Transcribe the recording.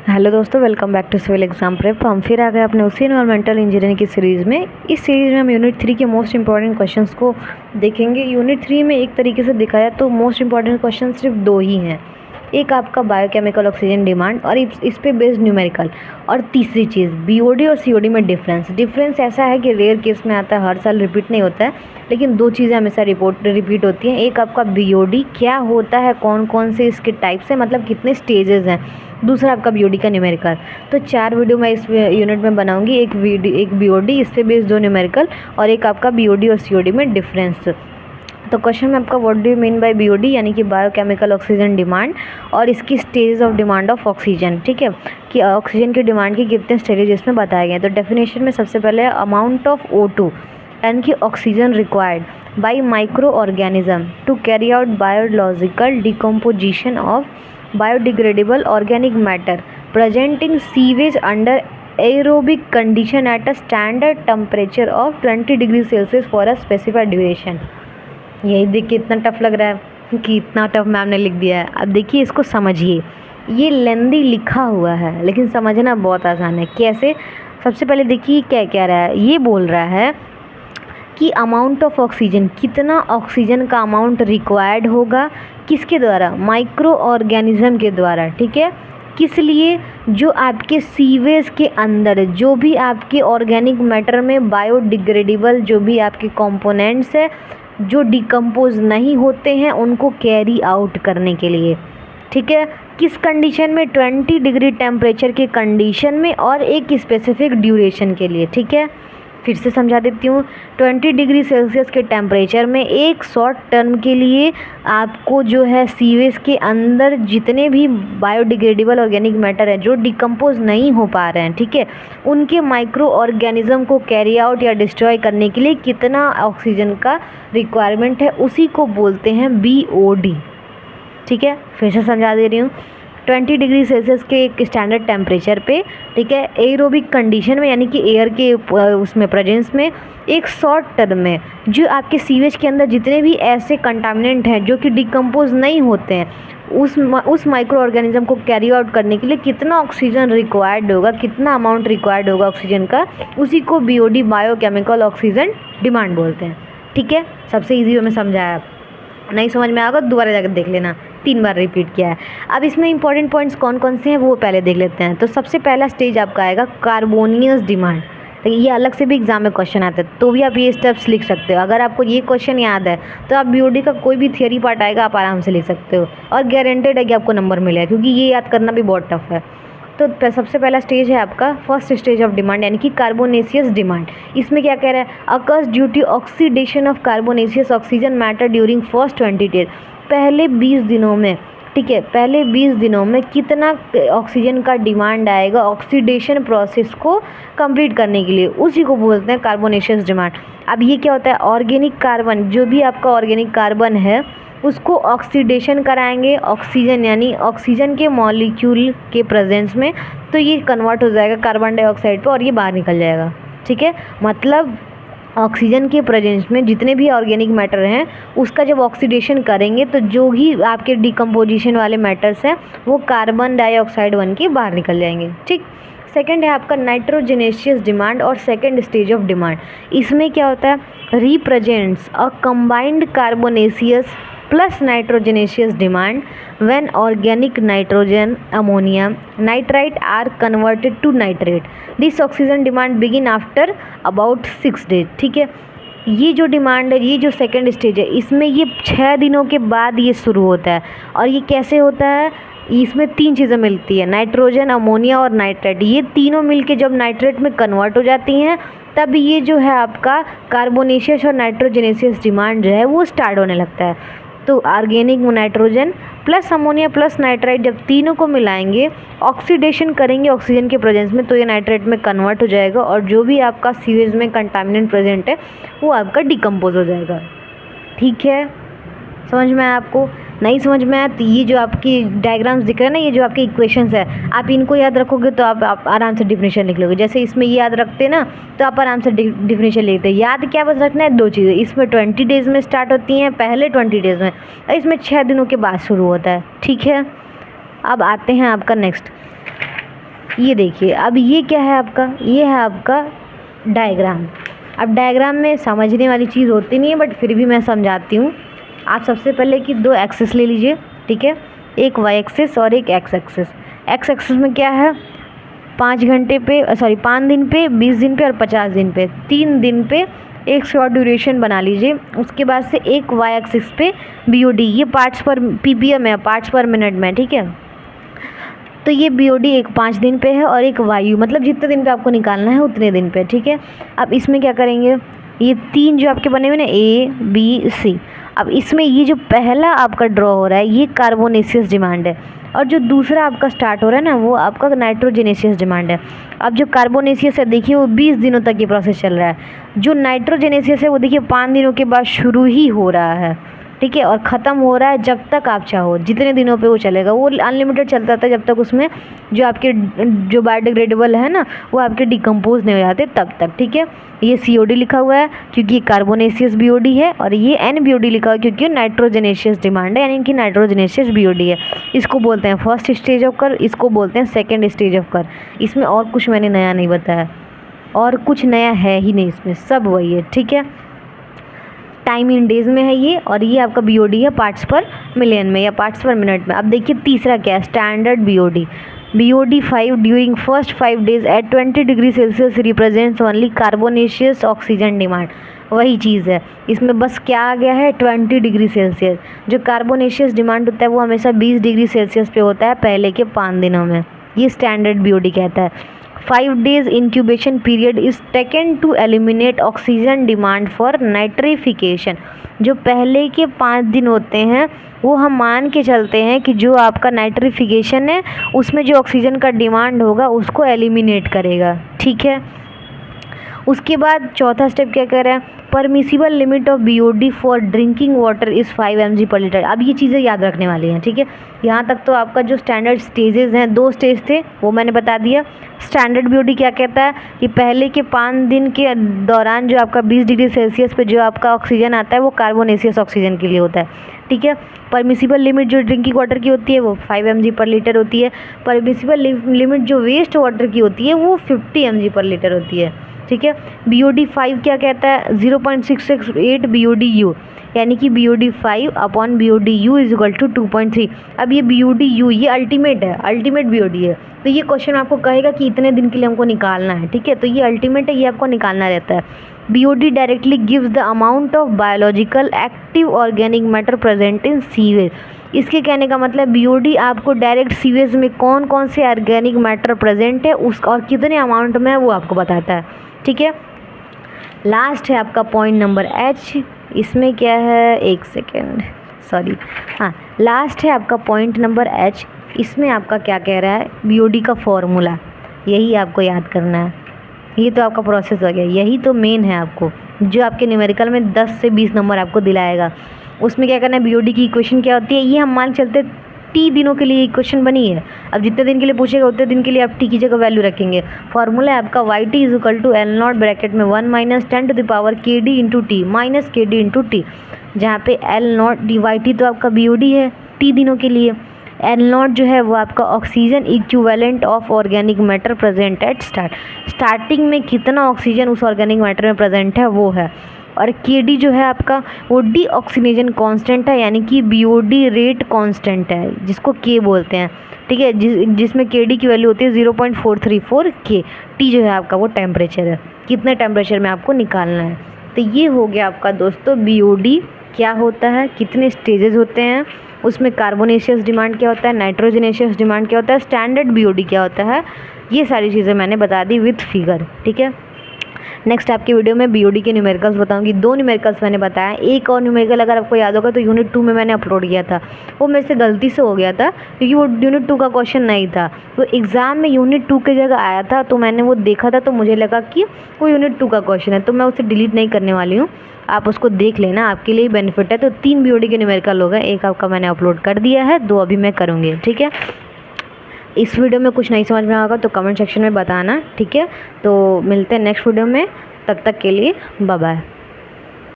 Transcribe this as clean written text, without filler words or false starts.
Hello दोस्तों, welcome back to civil exam prep. हम फिर आ गए अपने उसी एनवायरमेंटल इंजीनियरिंग की सीरीज़ में। इस सीरीज़ में हम यूनिट 3 के मोस्ट इंपॉर्टेंट क्वेश्चंस को देखेंगे। यूनिट 3 में एक तरीके से दिखाया तो मोस्ट इंपॉर्टेंट क्वेश्चन सिर्फ दो ही हैं। एक आपका बायोकेमिकल ऑक्सीजन डिमांड और इस पे बेस्ड न्यूमेरिकल, और तीसरी चीज़ बीओडी और सीओडी में डिफरेंस ऐसा है कि रेयर केस में आता है, हर साल रिपीट नहीं होता है, लेकिन दो चीज़ें हमेशा रिपीट होती हैं। एक आपका बीओडी क्या होता है, कौन कौन से इसके टाइप्स हैं, मतलब कितने स्टेजेस हैं। दूसरा आपका बीओडी का न्यूमेरिकल। तो 4 वीडियो मैं इस यूनिट में बनाऊंगी, एक बीओडी, इस पे बेस्ड 2 न्यूमेरिकल और एक आपका बीओडी और सीओडी में डिफरेंस। तो क्वेश्चन में आपका what do you mean by BOD, यानी कि बायोकेमिकल ऑक्सीजन डिमांड, और इसकी stage of demand of oxygen. ठीक है, कि ऑक्सीजन की डिमांड के कितने स्टेजेस इसमें बताए गए हैं। तो डेफिनेशन में सबसे पहले अमाउंट ऑफ O2 यानी कि oxygen required by microorganism to carry out biological decomposition of biodegradable organic matter present in sewage under aerobic condition at a standard temperature of 20 degree Celsius for a specified duration. यही देखिए इतना tough लग रहा है कि इतना tough ma'am ने लिख दिया है। अब देखिए इसको समझिए, ये लेंदी लिखा हुआ है लेकिन समझना बहुत आसान है। कैसे? सबसे पहले देखिए क्या कह रहा है। ये बोल रहा है कि अमाउंट ऑफ ऑक्सीजन, कितना ऑक्सीजन का अमाउंट रिक्वायर्ड होगा, किसके द्वारा? माइक्रो ऑर्गेनिज्म के द्वारा। ठीक है, किस लिए? जो आपके सीवेज के अंदर जो भी आपके ऑर्गेनिक मैटर में बायोडिग्रेडेबल जो भी आपके कंपोनेंट्स है जो डिकम्पोज नहीं होते हैं उनको कैरी आउट करने के लिए। ठीक है, किस कंडीशन में? 20 डिग्री टेम्परेचर के कंडीशन में और एक स्पेसिफिक ड्यूरेशन के लिए। ठीक है, फिर से समझा देती हूँ। 20 डिग्री सेल्सियस के टेम्परेचर में एक शॉर्ट टर्म के लिए आपको जो है सीवेज के अंदर जितने भी बायोडिग्रेडेबल ऑर्गेनिक मैटर है जो डिकम्पोज नहीं हो पा रहे हैं, ठीक है, उनके माइक्रो ऑर्गेनिज्म को कैरी आउट या डिस्ट्रॉय करने के लिए कितना ऑक्सीजन का रिक्वायरमेंट है, उसी को बोलते हैं बीओडी। ठीक है, फिर से समझा दे रही हूँ। 20 डिग्री सेल्सियस के एक स्टैंडर्ड टेम्परेचर पे, ठीक है, एरोबिक कंडीशन में यानी कि एयर के उसमें प्रेजेंस में एक शॉर्ट टर्म में जो आपके सीवेज के अंदर जितने भी ऐसे कंटामिनेंट हैं जो कि डिकम्पोज नहीं होते हैं उस माइक्रो ऑर्गेनिज्म को कैरी आउट करने के लिए कितना ऑक्सीजन रिक्वायर्ड होगा, कितना अमाउंट रिक्वायर्ड होगा ऑक्सीजन का, उसी को बीओडी बायोकेमिकल ऑक्सीजन डिमांड बोलते हैं। ठीक है, सबसे ईजी वे में समझाया। नहीं समझ में आएगा दोबारा जाकर देख लेना, 3 बार रिपीट किया है। अब इसमें इंपॉर्टेंट पॉइंट्स कौन कौन से हैं वो पहले देख लेते हैं। तो सबसे पहला स्टेज आपका आएगा कार्बोनियस डिमांड। तो ये अलग से भी एग्जाम में क्वेश्चन आता है, तो भी आप ये स्टेप्स लिख सकते हो। अगर आपको ये क्वेश्चन याद है तो आप बीओडी का कोई भी थियरी पार्ट आएगा आप आराम से लिख सकते हो, और गारंटेड है कि आपको नंबर मिलेगा, क्योंकि ये याद करना भी बहुत टफ है। तो सबसे पहला स्टेज है आपका फर्स्ट स्टेज ऑफ डिमांड यानी कि कार्बोनेशियस डिमांड। इसमें क्या कह रहा है? Occurs due to oxidation of carbonaceous oxygen matter during first 20 days. पहले 20 दिनों में, ठीक है, पहले 20 दिनों में कितना ऑक्सीजन का डिमांड आएगा ऑक्सीडेशन प्रोसेस को कंप्लीट करने के लिए, उसी को बोलते हैं कार्बोनेशियस डिमांड। अब ये क्या होता है? ऑर्गेनिक कार्बन, जो भी आपका ऑर्गेनिक कार्बन है उसको ऑक्सीडेशन कराएंगे ऑक्सीजन यानी ऑक्सीजन के मॉलिक्यूल के प्रेजेंस में, तो ये कन्वर्ट हो जाएगा कार्बन डाइऑक्साइड पे और ये बाहर निकल जाएगा। ठीक है, मतलब ऑक्सीजन के प्रेजेंस में जितने भी ऑर्गेनिक मैटर हैं उसका जब ऑक्सीडेशन करेंगे तो जो भी आपके डिकम्पोजिशन वाले मैटर्स हैं वो कार्बन डाइऑक्साइड बन के बाहर निकल जाएंगे। ठीक, सेकंड है आपका नाइट्रोजनेशियस डिमांड और सेकंड स्टेज ऑफ डिमांड। इसमें क्या होता है? Represents a combined carbonaceous plus nitrogenaceous demand when organic nitrogen, ammonia, nitrite are converted to nitrate. This oxygen demand begin after about 6 days. ठीक है, ये जो डिमांड है, ये जो सेकंड स्टेज है, इसमें ये 6 दिनों के बाद ये शुरू होता है। और ये कैसे होता है? इसमें 3 चीज़ें मिलती है, नाइट्रोजन, अमोनिया और नाइट्रेट। ये तीनों मिलके जब नाइट्रेट में कन्वर्ट हो जाती हैं तब ये जो है आपका कार्बोनेशियस और नाइट्रोजनेशियस डिमांड जो है वो स्टार्ट होने लगता है। तो organic nitrogen plus ammonia plus nitrite जब तीनों को मिलाएंगे, ऑक्सीडेशन करेंगे ऑक्सीजन के प्रेजेंस में, तो ये नाइट्रेट में कन्वर्ट हो जाएगा और जो भी आपका सीवेज में कंटामिनेंट प्रेजेंट है वो आपका डिकम्पोज हो जाएगा। ठीक है, समझ में आया आपको? नहीं समझ में आया तो ये जो आपकी डायग्राम्स दिख रहे हैं ना, ये जो आपके इक्वेशंस है, आप इनको याद रखोगे तो आप आराम से डिफिनेशन लिख लोगे। जैसे इसमें ये याद रखते हैं ना तो आप आराम से डिफिनेशन लिखते हैं। याद क्या बस रखना है? 2 चीज़ें। इसमें 20 डेज़ में स्टार्ट होती हैं, पहले 20 डेज़ में, और इसमें 6 दिनों के बाद शुरू होता है। ठीक है, अब आते हैं आपका नेक्स्ट ये देखिए, अब ये क्या है आपका, ये है आपका डायग्राम। अब डायग्राम में समझने वाली चीज़ होती नहीं है, बट फिर भी मैं समझाती हूँ। आप सबसे पहले कि 2 एक्सिस ले लीजिए, ठीक है, एक वाई एक्सिस और एक एक्स एक्सिस। एक्स एक्सिस में क्या है, 5 घंटे पे, सॉरी 5 दिन पे, 20 दिन पे और 50 दिन पे, 3 दिन पे एक शॉर्ट ड्यूरेशन बना लीजिए। उसके बाद से एक वाई एक्सिस पे बीओडी, ये पार्ट्स पर पीपीएम है, पार्ट्स पर मिनट में, ठीक है। तो ये बीओडी एक 5 दिन पे है और एक वायु, मतलब जितने दिन पे आपको निकालना है उतने दिन पे, ठीक है। अब इसमें क्या करेंगे, ये 3 जो आपके बने हुए ना, ए बी सी, अब इसमें ये जो पहला आपका ड्रॉ हो रहा है ये कार्बोनेशियस डिमांड है, और जो दूसरा आपका स्टार्ट हो रहा है ना वो आपका नाइट्रोजेनेशियस डिमांड है। अब जो कार्बोनेशियस है देखिए वो 20 दिनों तक ये प्रोसेस चल रहा है, जो नाइट्रोजेनेशियस है वो देखिए 5 दिनों के बाद शुरू ही हो रहा है, ठीक है, और ख़त्म हो रहा है जब तक आप चाहो, जितने दिनों पे वो चलेगा, वो अनलिमिटेड चलता था जब तक उसमें जो आपके जो बायोडिग्रेडेबल है ना वो आपके डिकम्पोज नहीं हो जाते तब तक, ठीक है। ये सीओडी लिखा हुआ है क्योंकि ये कार्बोनेशियस बीओडी है, और ये एनबीओडी लिखा हुआ है क्योंकि नाइट्रोजनेशियस डिमांड है, यानी कि नाइट्रोजनेशियस बीओडी है। इसको बोलते हैं फर्स्ट स्टेज ऑफ कर, इसको बोलते हैं सेकेंड स्टेज ऑफ कर। इसमें और कुछ मैंने नया नहीं बताया, और कुछ नया है ही नहीं, इसमें सब वही है, ठीक है। टाइम इन डेज में है ये, और ये आपका बीओडी है पार्ट्स पर मिलियन में या पार्ट्स पर मिनट में। अब देखिए तीसरा क्या है, standard BOD. BOD 5 during first 5 days at 20 degree Celsius represents only carbonaceous oxygen demand. वही चीज़ है, इसमें बस क्या आ गया है 20 डिग्री सेल्सियस। जो कार्बोनेशियस डिमांड होता है वो हमेशा 20 डिग्री सेल्सियस पे होता है पहले के 5 दिनों में, ये स्टैंडर्ड बीओडी कहता है। 5 days incubation period is taken to eliminate oxygen demand for nitrification। जो पहले के 5 दिन होते हैं वो हम मान के चलते हैं कि जो आपका नाइट्रिफिकेशन है उसमें जो ऑक्सीजन का डिमांड होगा उसको एलिमिनेट करेगा, ठीक है। उसके बाद चौथा स्टेप क्या कर रहा है, permissible limit of BOD for drinking water is 5 mg पर लीटर। अब ये चीज़ें याद रखने वाली हैं, ठीक है। यहाँ तक तो आपका जो स्टैंडर्ड स्टेजेस हैं, 2 स्टेज थे वो मैंने बता दिया। स्टैंडर्ड बीओडी क्या कहता है कि पहले के 5 दिन के दौरान जो आपका 20 डिग्री सेल्सियस पे जो आपका ऑक्सीजन आता है वो कार्बोनेशियस ऑक्सीजन के लिए होता है, ठीक है। परमिसिबल लिमिट जो ड्रिंकिंग वाटर की होती है वो 5 mg पर लीटर होती है। परमिसिबल लिमिट जो वेस्ट वाटर की होती है वो 50 mg पर लीटर होती है, ठीक है। बीओडी 5 क्या कहता है, 0.668 बीओडी यू, यानी कि BOD 5 upon BOD U is equal to 2.3। अब ये बीओडी यू ये अल्टीमेट है, अल्टीमेट बीओडी है, तो ये क्वेश्चन आपको कहेगा कि इतने दिन के लिए हमको निकालना है, ठीक है। तो ये अल्टीमेट है, ये आपको निकालना रहता है। BOD directly gives the amount of biological active organic matter present in sewage. इसके कहने का मतलब बीओडी आपको डायरेक्ट सीवेज में कौन कौन से ऑर्गेनिक मैटर प्रेजेंट है उस और कितने अमाउंट में वो आपको बताता है, ठीक है। लास्ट है आपका पॉइंट नंबर एच। इसमें क्या है, एक सेकेंड, सॉरी, हाँ, लास्ट है आपका पॉइंट नंबर एच। इसमें आपका क्या कह रहा है, बीओडी का फॉर्मूला, यही आपको याद करना है। ये तो आपका प्रोसेस हो गया, यही तो मेन है आपको, जो आपके न्यूमेरिकल में 10 से 20 नंबर आपको दिलाएगा। उसमें क्या करना है, बीओडी की इक्वेशन क्या होती है, ये हम मान चलते टी दिनों के लिए इक्वेशन बनी है। अब जितने दिन के लिए पूछेगा उतने दिन के लिए आप टी की जगह वैल्यू रखेंगे। फॉर्मूला है आपका Y T is equal to L naught bracket में 1 minus 10 to the power K D into T minus K D into T, जहाँ पे L naught D Y T तो आपका बीओडी है टी दिनों के लिए, एल नॉट जो है वो आपका oxygen equivalent of organic matter present at starting में कितना ऑक्सीजन उस ऑर्गेनिक मैटर में प्रेजेंट है वो है, और के डी जो है आपका वो डी ऑक्सीनेशन कांस्टेंट है, यानी कि बीओडी रेट कांस्टेंट है जिसको के बोलते हैं, ठीक है, जिसमें के डी की वैल्यू होती है 0.434 के। टी जो है आपका वो टेम्परेचर है, कितने टेम्परेचर में आपको निकालना है। तो ये हो गया आपका दोस्तों बीओडी क्या होता है, कितने स्टेजेस होते हैं, उसमें कार्बोनेशियस डिमांड क्या होता है, नाइट्रोजनेशियस डिमांड क्या होता है, स्टैंडर्ड बीओडी क्या होता है, ये सारी चीज़ें मैंने बता दी विथ फिगर, ठीक है। नेक्स्ट आपकी वीडियो में बीओडी के न्यूमेरिकल्स बताऊंगी। 2 न्यूमेरिकल्स मैंने बताया, एक और न्यूमेरिकल अगर आपको याद होगा तो यूनिट 2 में मैंने अपलोड किया था, वो मेरे से गलती से हो गया था क्योंकि वो यूनिट 2 का क्वेश्चन नहीं था, वो एग्ज़ाम में यूनिट 2 की जगह आया था, तो मैंने वो देखा था तो मुझे लगा कि वो यूनिट 2 का क्वेश्चन है, तो मैं उसे डिलीट नहीं करने वाली हूँ, आप उसको देख लेना, आपके लिए बेनिफिट है। तो 3 बीओडी के न्यूमेरिकल हो गए, एक आपका मैंने अपलोड कर दिया है, 2 अभी मैं करूँगी, ठीक है। इस वीडियो में कुछ नहीं समझ में आएगा तो कमेंट सेक्शन में बताना, ठीक है। तो मिलते हैं नेक्स्ट वीडियो में, तब तक के लिए बाय बाय।